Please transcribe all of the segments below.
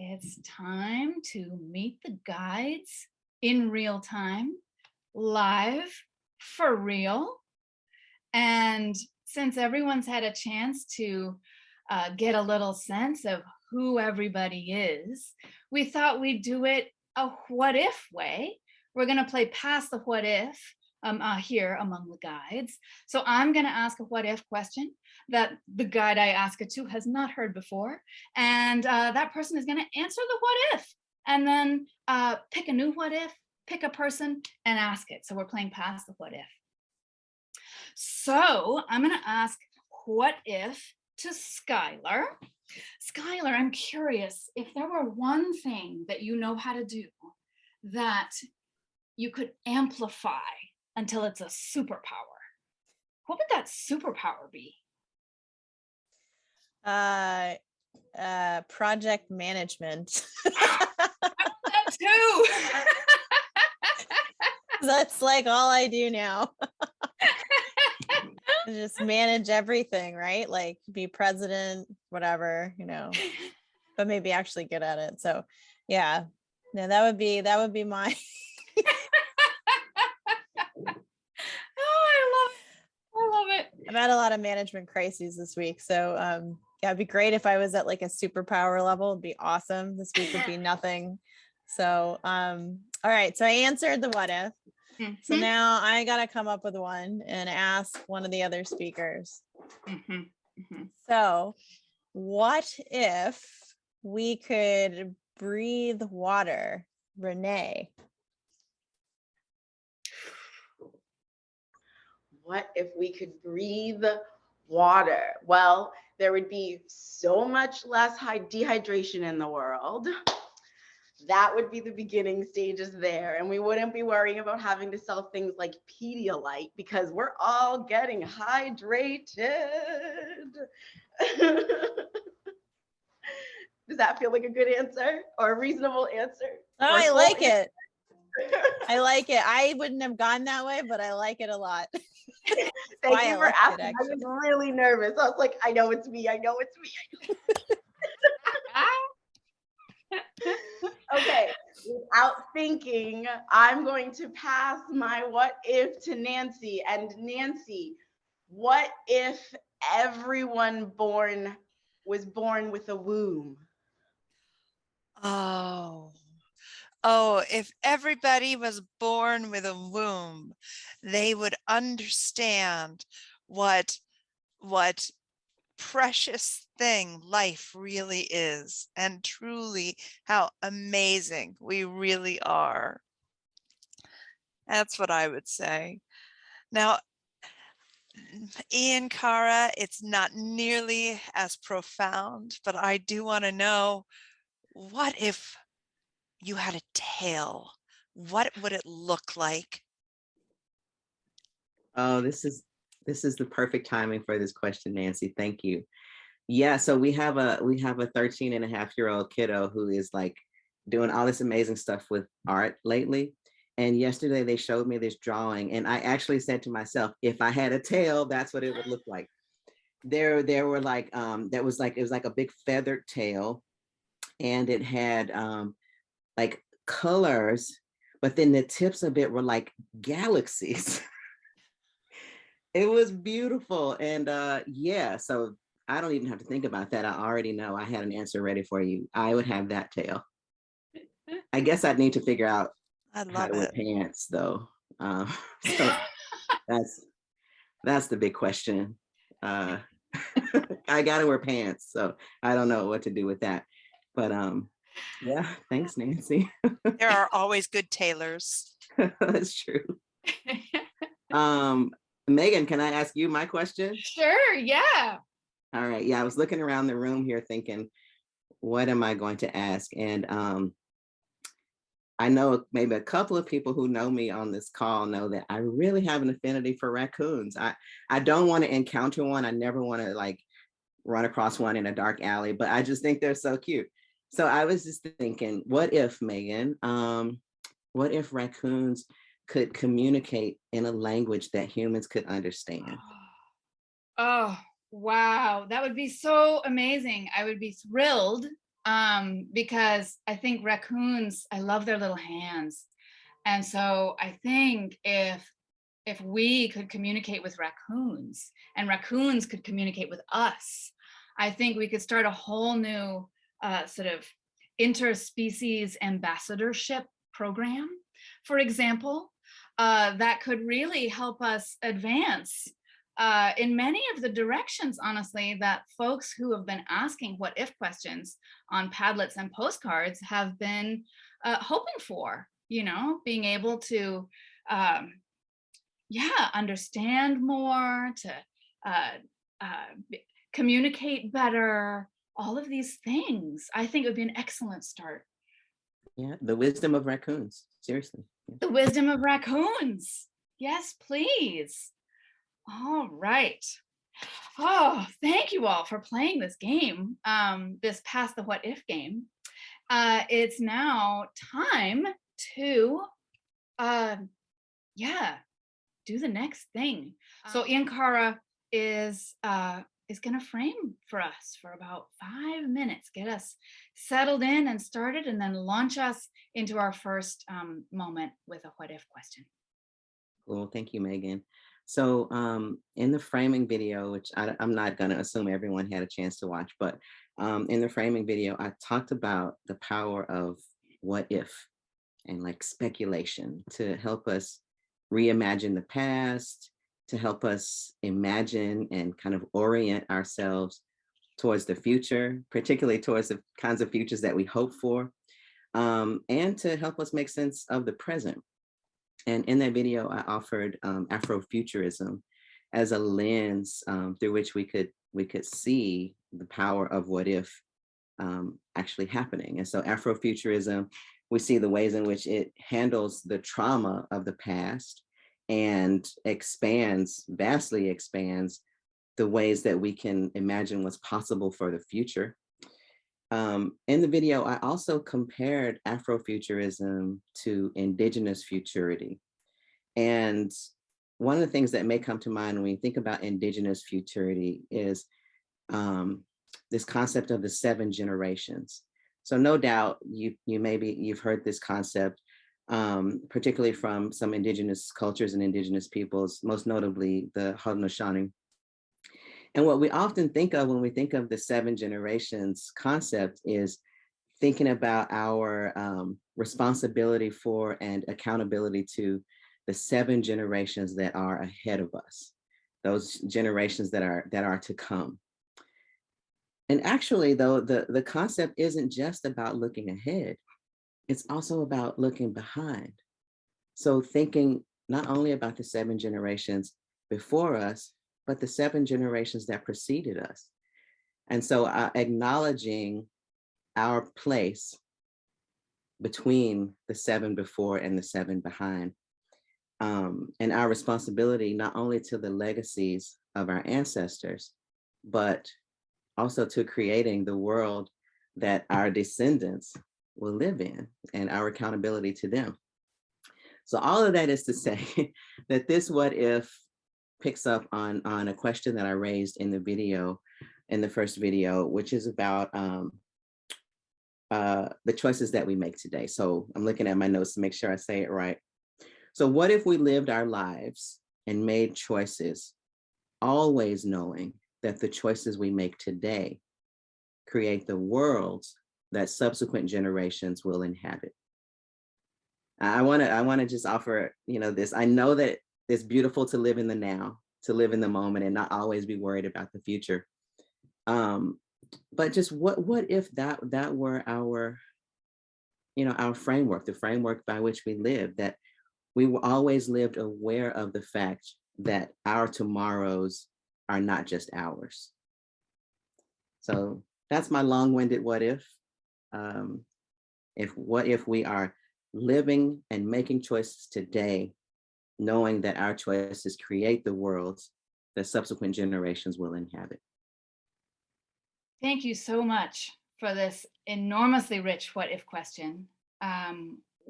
it's time to meet the guides in real time, live, for real. And since everyone's had a chance to get a little sense of who everybody is, we thought we'd do it a what if way. We're going to play past the what if here among the guides. So I'm going to ask a what if question that the guide I ask it to has not heard before. And that person is going to answer the what if and then pick a new what if, pick a person and ask it. So we're playing past the what if. So I'm going to ask what if to Skylar. Skylar, I'm curious if there were one thing that you know how to do that you could amplify until it's a superpower, what would that superpower be? Project management. That too. That's like all I do now. Just manage everything, right? Like be president, whatever, but maybe actually good at it. So yeah, no, that would be my Oh, I love it. I've had a lot of management crises this week. So yeah, it'd be great if I was at like a superpower level. It'd be awesome. This week would be nothing. So all right. So I answered the what if. Mm-hmm. So now I got to come up with one and ask one of the other speakers. Mm-hmm. Mm-hmm. So what if we could breathe water? Renee. What if we could breathe water? Well, there would be so much less dehydration in the world. That would be the beginning stages there. And we wouldn't be worrying about having to sell things like Pedialyte because we're all getting hydrated. Does that feel like a good answer or a reasonable answer? Oh, I like it. I like it. I wouldn't have gone that way, but I like it a lot. Thank you for asking. I was really nervous. I was like, I know it's me. I know it's me. Okay, without thinking, I'm going to pass my what if to Nancy. And Nancy, what if everyone was born with a womb? Oh, if everybody was born with a womb, they would understand what precious thing life really is and truly how amazing we really are. That's what I would say. Now, Ian, Cara, it's not nearly as profound, but I do want to know, what if you had a tail? What would it look like? Oh, this is the perfect timing for this question, Nancy. Thank you. Yeah, so we have a 13-and-a-half-year-old kiddo who is like doing all this amazing stuff with art lately. And yesterday they showed me this drawing, and I actually said to myself, if I had a tail, that's what it would look like. There were like it was like a big feathered tail, and it had like colors, but then the tips of it were like galaxies. It was beautiful. And yeah, so I don't even have to think about that. I already know I had an answer ready for you. I would have that tail. I guess I'd need to figure out I how love to wear it. pants though. So that's the big question. I gotta wear pants, so I don't know what to do with that. But yeah, thanks, Nancy. There are always good tailors. That's true. Megan, can I ask you my question? Sure, yeah. All right. Yeah, I was looking around the room here thinking, what am I going to ask? And I know maybe a couple of people who know me on this call know that I really have an affinity for raccoons. I don't want to encounter one. I never want to like run across one in a dark alley, but I just think they're so cute. So I was just thinking, what if, Megan, what if raccoons could communicate in a language that humans could understand? Oh, wow. That would be so amazing. I would be thrilled because I think raccoons, I love their little hands. And so I think if we could communicate with raccoons and raccoons could communicate with us, I think we could start a whole new sort of interspecies ambassadorship program, for example, that could really help us advance in many of the directions, honestly, that folks who have been asking what if questions on Padlets and postcards have been hoping for, you know, being able to, yeah, understand more, to communicate better, all of these things. I think it would be an excellent start. Yeah, the wisdom of raccoons. Seriously. Yeah. The wisdom of raccoons. Yes, please. All right. Oh, thank you all for playing this game, this Pass the What If game. It's now time to, yeah, do the next thing. So Ian Cara is going to frame for us for about 5 minutes, get us settled in and started, and then launch us into our first moment with a what if question. Cool. Thank you, Megan. So in the framing video, which I'm not going to assume everyone had a chance to watch, but in the framing video, I talked about the power of what if and like speculation to help us reimagine the past, to help us imagine and kind of orient ourselves towards the future, particularly towards the kinds of futures that we hope for, and to help us make sense of the present. And in that video, I offered Afrofuturism as a lens through which we could see the power of what if actually happening. And so Afrofuturism, we see the ways in which it handles the trauma of the past and vastly expands the ways that we can imagine what's possible for the future. In the video, I also compared Afrofuturism to indigenous futurity. And one of the things that may come to mind when you think about indigenous futurity is this concept of the 7 generations. So no doubt you've heard this concept, particularly from some indigenous cultures and indigenous peoples, most notably the Haudenosaunee. And what we often think of when we think of the 7 generations concept is thinking about our responsibility for and accountability to the 7 generations that are ahead of us, those generations that are to come. And actually, though, the concept isn't just about looking ahead, it's also about looking behind. So thinking not only about the 7 generations before us, but the 7 generations that preceded us. And so acknowledging our place between the 7 before and the 7 behind, and our responsibility not only to the legacies of our ancestors, but also to creating the world that our descendants will live in and our accountability to them. So all of that is to say that this what if picks up on a question that I raised in the video, in the first video, which is about the choices that we make today. So I'm looking at my notes to make sure I say it right. So what if we lived our lives and made choices, always knowing that the choices we make today create the worlds that subsequent generations will inhabit? I want to just offer, this. I know that it's beautiful to live in the now, to live in the moment and not always be worried about the future. But just what if that were our, our framework, the framework by which we live, that we always lived aware of the fact that our tomorrows are not just ours. So that's my long-winded what if. What if we are living and making choices today, knowing that our choices create the worlds that subsequent generations will inhabit. Thank you so much for this enormously rich what if question.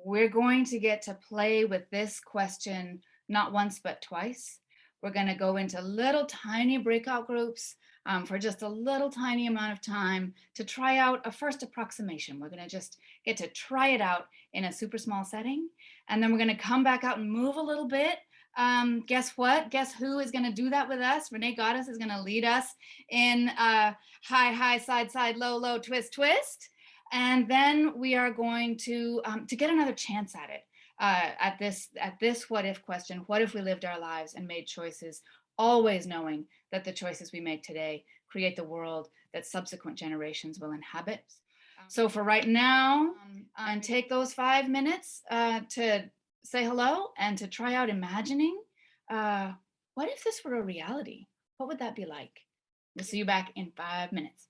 We're going to get to play with this question not once, but twice. We're going to go into little tiny breakout groups for just a little tiny amount of time to try out a first approximation. We're going to just get to try it out in a super small setting. And then we're going to come back out and move a little bit. Guess what? Guess who is going to do that with us? Renee Goddess is going to lead us in high, high, side, side, low, low, twist, twist. And then we are going to get another chance at it, at this what if question. What if we lived our lives and made choices, always knowing that the choices we make today create the world that subsequent generations will inhabit. So for right now, and take those 5 minutes to say hello and to try out imagining, what if this were a reality? What would that be like? We'll see you back in 5 minutes.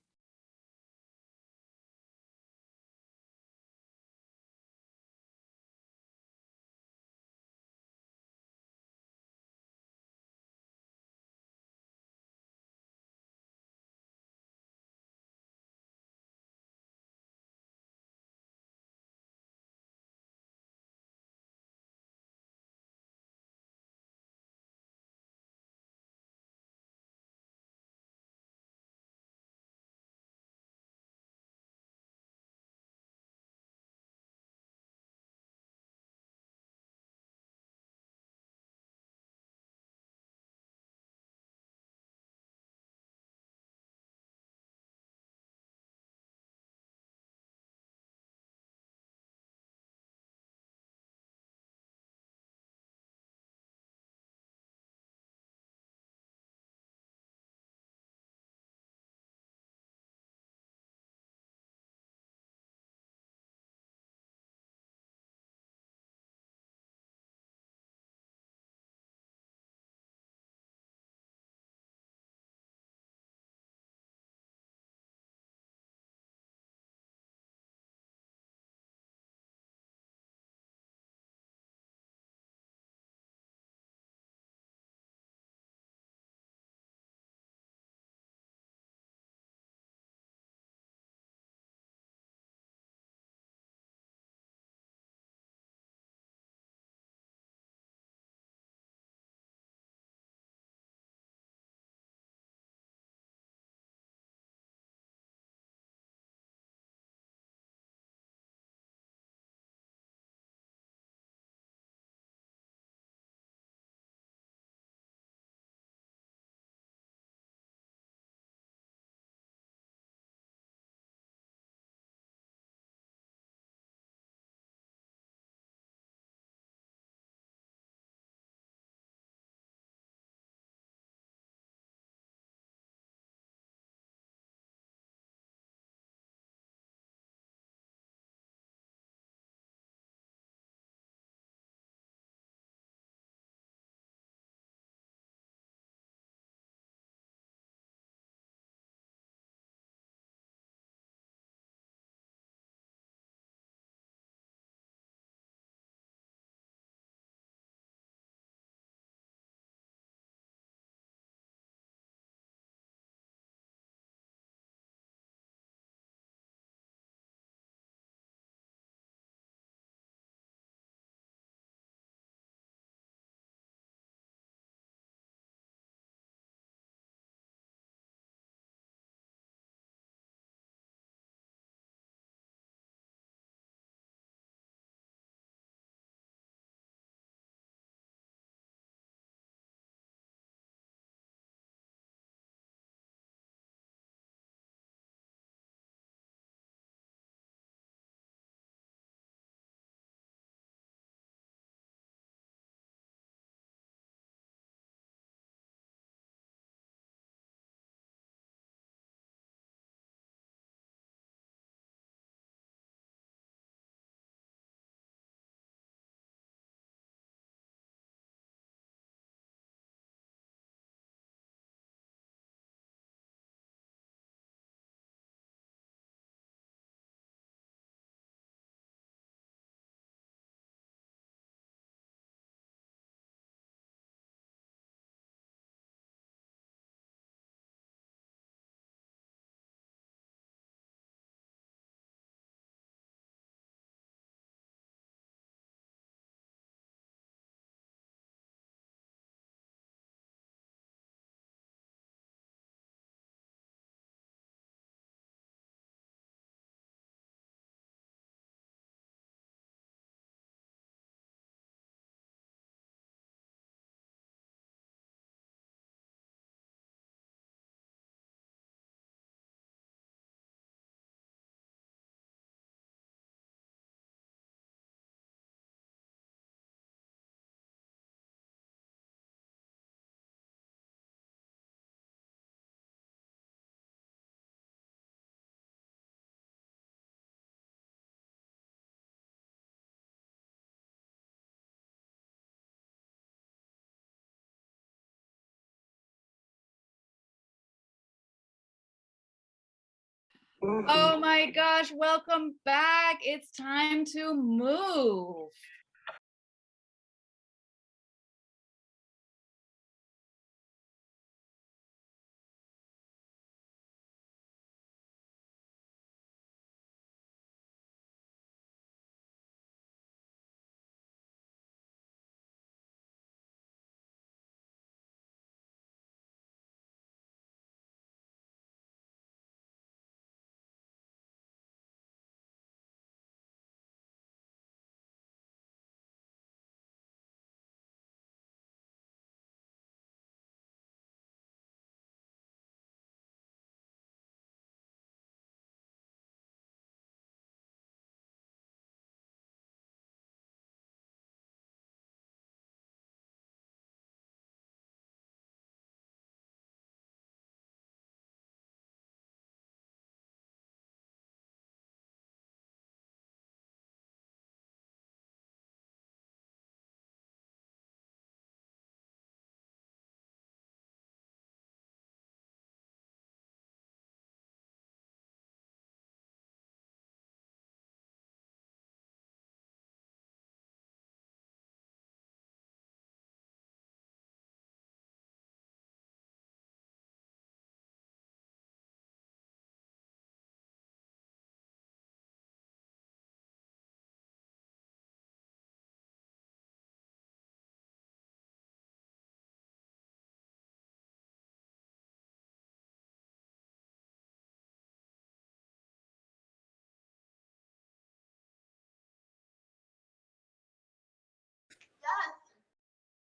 Oh my gosh, welcome back. It's time to move.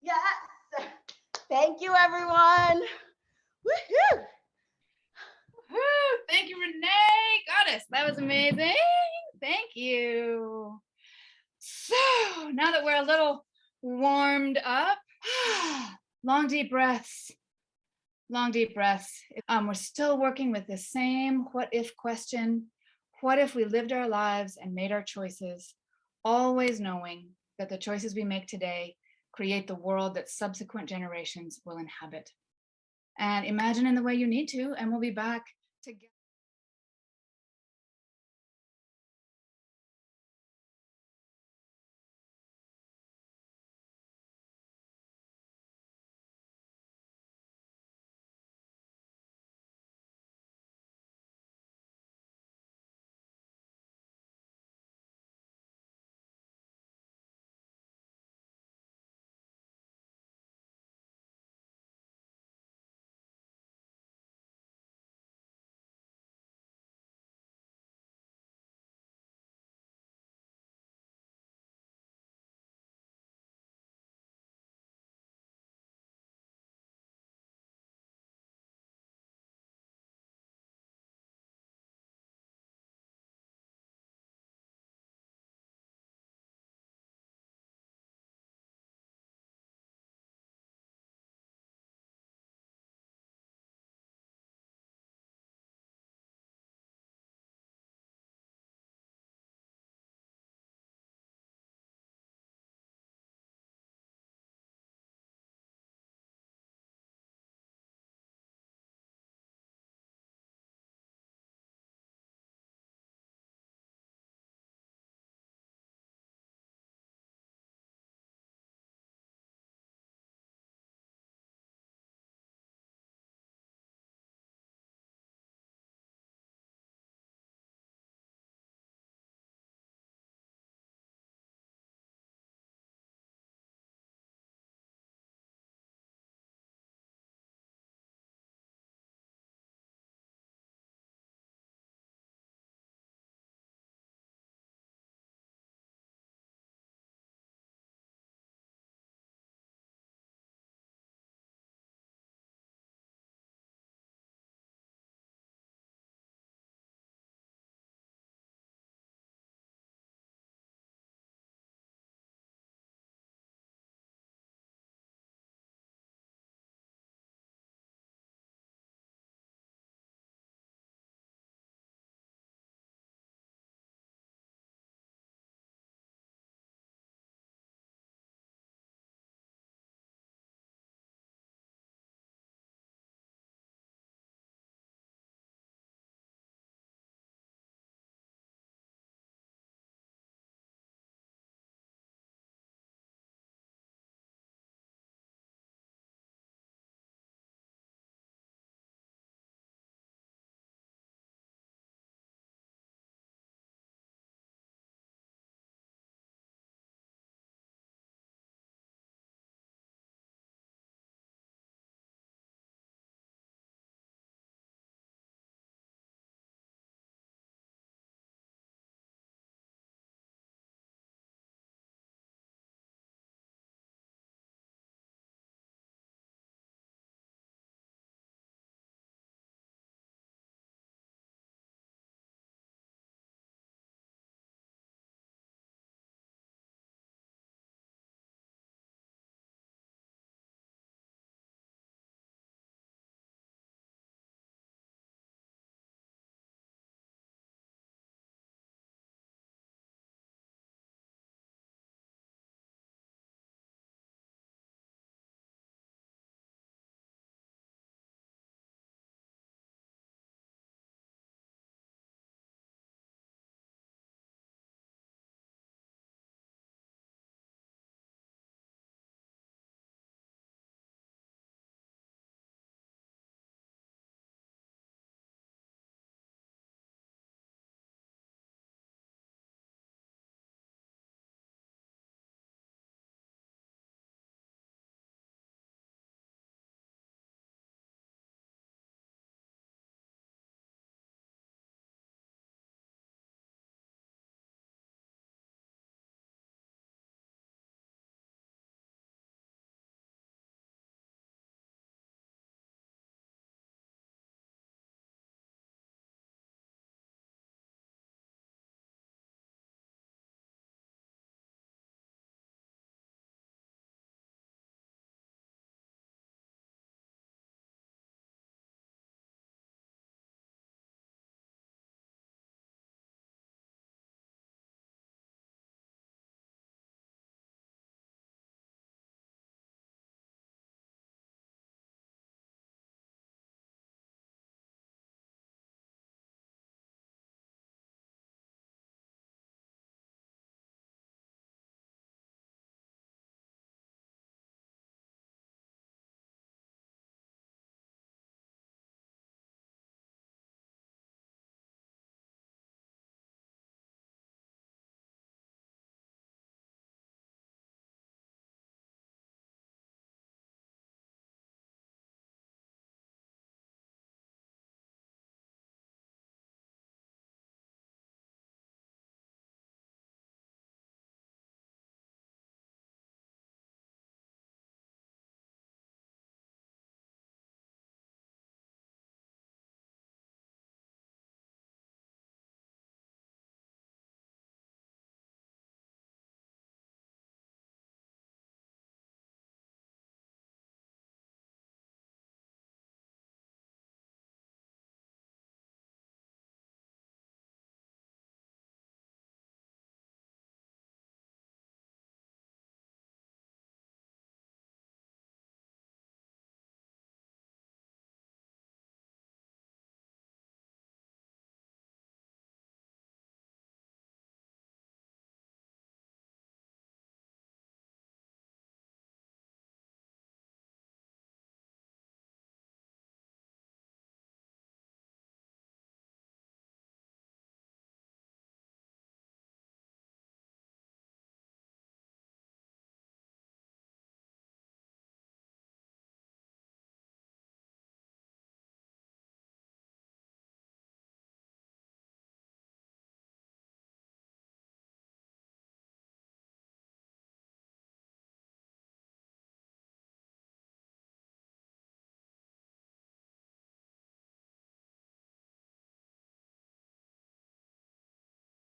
Yes. Yes. Thank you, everyone. Woohoo. Whew, thank you, Renee. Goddess, that was amazing. Thank you. So now that we're a little warmed up, long deep breaths. Long deep breaths. We're still working with the same what if question. What if we lived our lives and made our choices, always knowing that the choices we make today create the world that subsequent generations will inhabit? And imagine in the way you need to, and we'll be back together.